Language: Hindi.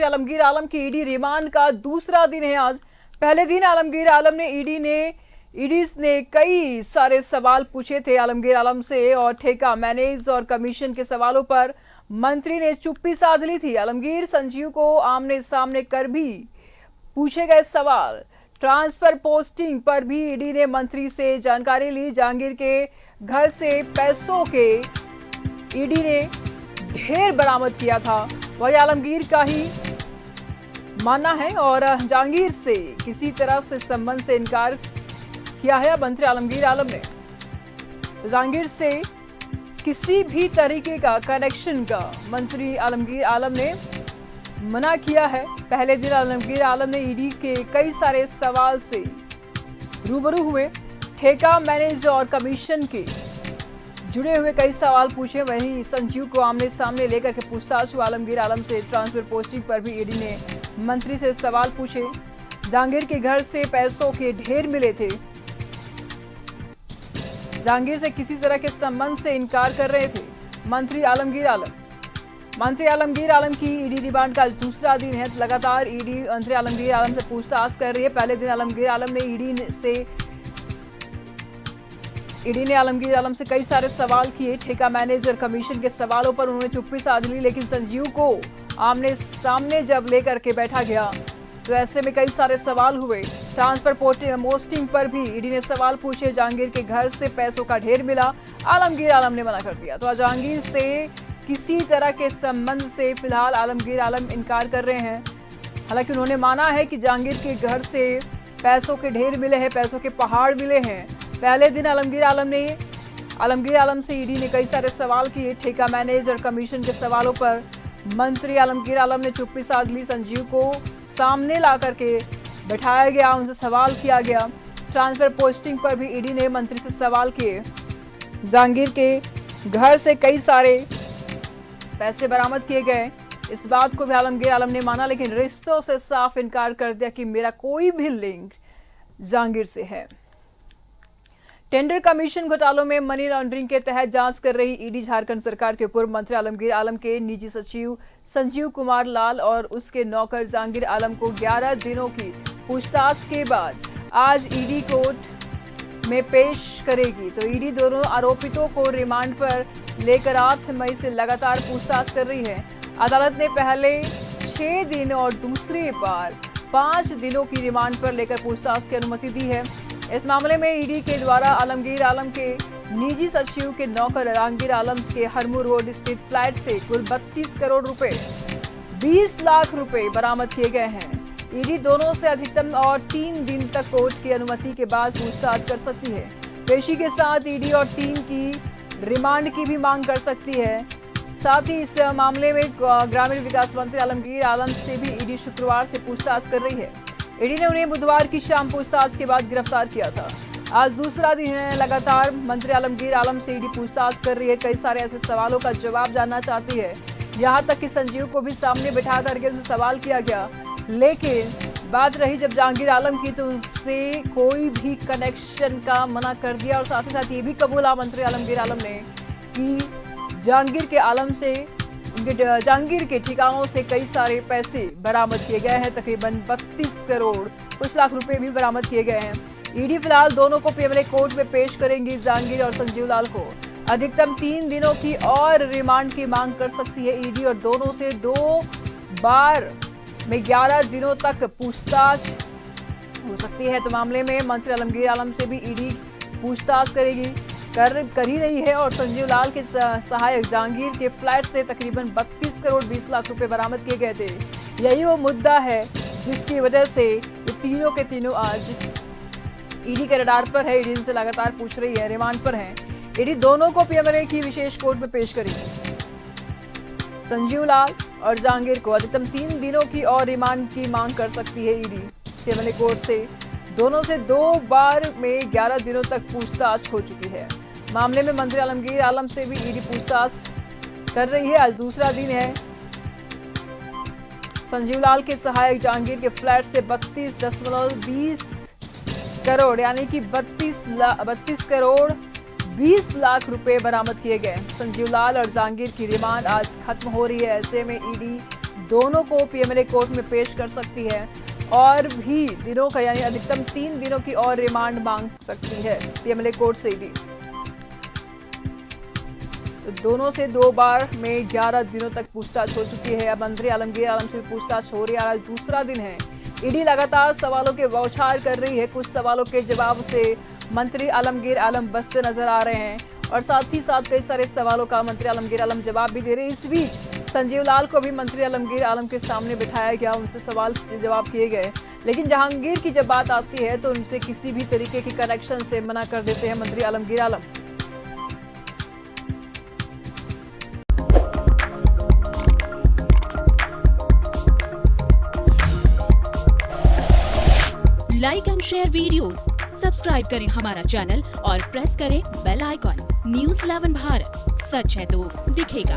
आलमगीर आलम की ईडी रिमांड का दूसरा दिन है आज। पहले दिन आलमगीर आलम ने ईडी ने कई सारे सवाल पूछे थे आलमगीर आलम से और ठेका मैनेज और कमीशन के सवालों पर मंत्री ने चुप्पी साध ली थी। आलमगीर संजीव को आमने सामने कर भी पूछे गए सवाल। ट्रांसफर पोस्टिंग पर भी ईडी ने मंत्री से जानकारी ली। जहांगीर के घर से पैसों के ईडी ने ढेर बरामद किया था, वही आलमगीर का ही मानना है और जहांगीर से किसी तरह से संबंध से इनकार किया है मंत्री आलमगीर आलम ने। तो जहांगीर से किसी भी तरीके का कनेक्शन का मंत्री आलमगीर आलम ने मना किया है। पहले दिन आलमगीर आलम ने ईडी के कई सारे सवाल से रूबरू हुए। ठेका मैनेज और कमीशन के जुड़े हुए कई सवाल पूछे। वहीं संजीव को आमने सामने लेकर के पूछताछ हुआ आलमगीर आलम से। ट्रांसफर पोस्टिंग पर भी ईडी ने मंत्री से सवाल पूछे। जहांगीर के घर से पैसों के ढेर मिले थे। जहांगीर से किसी तरह के संबंध से इनकार कर रहे थे मंत्री आलमगीर आलम। मंत्री आलमगीर आलम की ईडी रिमांड का दूसरा दिन है। लगातार ईडी मंत्री आलमगीर आलम से पूछताछ कर रही है। पहले दिन आलमगीर आलम ने ईडी ने आलमगीर आलम से कई सारे सवाल किए। ठेका मैनेजर कमीशन के सवालों पर उन्होंने चुप्पी साध ली, लेकिन संजीव को आमने सामने जब लेकर के बैठा गया तो ऐसे में कई सारे सवाल हुए। ट्रांसफर पोस्टिंग पर भी ईडी ने सवाल पूछे। जहांगीर के घर से पैसों का ढेर मिला, आलमगीर आलम ने मना कर दिया। तो जहांगीर से किसी तरह के संबंध से फिलहाल आलमगीर आलम इनकार कर रहे हैं। हालांकि उन्होंने माना है कि जहांगीर के घर से पैसों के ढेर मिले हैं, पैसों के पहाड़ मिले हैं। पहले दिन आलमगीर आलम से ईडी ने कई सारे सवाल किए। ठेका मैनेज और कमीशन के सवालों पर मंत्री आलमगीर आलम ने चुप्पी साध ली। संजीव को सामने ला करके बैठाया गया, उनसे सवाल किया गया। ट्रांसफर पोस्टिंग पर भी ईडी ने मंत्री से सवाल किए। जहांगीर के घर से कई सारे पैसे बरामद किए गए, इस बात को भी आलमगीर आलम ने माना, लेकिन रिश्तों से साफ इनकार कर दिया कि मेरा कोई भी लिंक जहांगीर से है। टेंडर कमीशन घोटालों में मनी लॉन्ड्रिंग के तहत जांच कर रही ईडी झारखंड सरकार के पूर्व मंत्री आलमगीर आलम के निजी सचिव संजीव कुमार लाल और उसके नौकर जहांगीर आलम को 11 दिनों की पूछताछ के बाद आज ईडी कोर्ट में पेश करेगी। तो ईडी दोनों आरोपितों को रिमांड पर लेकर 8 मई से लगातार पूछताछ कर रही है। अदालत ने पहले 6 दिन और दूसरी बार 5 दिनों की रिमांड पर लेकर पूछताछ की अनुमति दी है। इस मामले में ईडी के द्वारा आलमगीर आलम के निजी सचिव के नौकर जहांगीर आलम के हरमू रोड स्थित फ्लैट से कुल 32 करोड़ रुपए 20 लाख रुपए बरामद किए गए हैं। ईडी दोनों से अधिकतम और 3 दिन तक कोर्ट की अनुमति के बाद पूछताछ कर सकती है। पेशी के साथ ईडी और 3 की रिमांड की भी मांग कर सकती है। साथ ही इस मामले में ग्रामीण विकास मंत्री आलमगीर आलम से भी ईडी शुक्रवार से पूछताछ कर रही है। ईडी ने उन्हें बुधवार की शाम पूछताछ के बाद गिरफ्तार किया था। आज दूसरा दिन है। लगातार मंत्री आलमगीर आलम से ईडी पूछताछ कर रही है। कई सारे ऐसे सवालों का जवाब जानना चाहती है। यहाँ तक कि संजीव को भी सामने बिठा करके उनसे सवाल किया गया, लेकिन बात रही जब जहांगीर आलम की तो उससे कोई भी कनेक्शन का मना कर दिया। और साथ ही साथ ये भी कबूला मंत्री आलमगीर आलम ने कि जहांगीर के ठिकानों से कई सारे पैसे बरामद किए गए हैं। तकरीबन 32 करोड़ कुछ लाख रुपए भी बरामद किए गए हैं। ईडी फिलहाल दोनों को पीएमएलए कोर्ट में पेश करेंगी। जहांगीर और संजीव लाल को अधिकतम 3 दिनों की और रिमांड की मांग कर सकती है ईडी और दोनों से 2 बार में 11 दिनों तक पूछताछ हो सकती है। तो मामले में मंत्री आलमगीर आलम से भी ईडी पूछताछ कर ही रही है। और संजीव लाल के सहायक जहांगीर के फ्लैट से तकरीबन 32 करोड़ 20 लाख रुपए बरामद किए गए थे। यही वो मुद्दा है जिसकी वजह से ये तीनों के तीनों आज ईडी के रडार पर है। ईडी से लगातार पूछ रही है, रिमांड पर है। ईडी दोनों को पीएमएलए की विशेष कोर्ट में पेश करेगी। संजीव लाल और जहांगीर को अधिकतम 3 दिनों की और रिमांड की मांग कर सकती है ईडी पीएमएलए कोर्ट से। दोनों से 2 बार में 11 दिनों तक पूछताछ हो चुकी है। मामले में मंत्री आलमगीर आलम से भी ईडी पूछताछ कर रही है। आज दूसरा दिन है। संजीव लाल के सहायक जहांगीर के फ्लैट से 32.20 करोड़ यानी कि 32 करोड़ 20 लाख रुपए बरामद किए गए। संजीव लाल और जहांगीर की रिमांड आज खत्म हो रही है। ऐसे में ईडी दोनों को पीएमएलए कोर्ट में पेश कर सकती है और भी दिनों का यानी अधिकतम 3 दिनों की और रिमांड मांग सकती है पीएमएलए कोर्ट से ईडी। तो दोनों से 2 बार में 11 दिनों तक पूछताछ हो चुकी है। अब मंत्री आलमगीर आलम से पूछताछ हो रही है। आज दूसरा दिन है। ईडी लगातार सवालों के बौछार कर रही है। कुछ सवालों के जवाब से मंत्री आलमगीर आलम बचते नजर आ रहे हैं और साथ ही साथ कई सारे सवालों का मंत्री आलमगीर आलम जवाब भी दे रहे हैं। इस बीच संजीव लाल को भी मंत्री आलमगीर आलम के सामने बिठाया गया, उनसे सवाल जवाब किए गए। लेकिन जहांगीर की जब बात आती है तो उनसे किसी भी तरीके की कनेक्शन से मना कर देते हैं मंत्री Alamgir Alam. Like and share videos, subscribe करें हमारा चैनल और प्रेस करें बेल आइकॉन। न्यूज़ 11 भारत, सच है तो दिखेगा।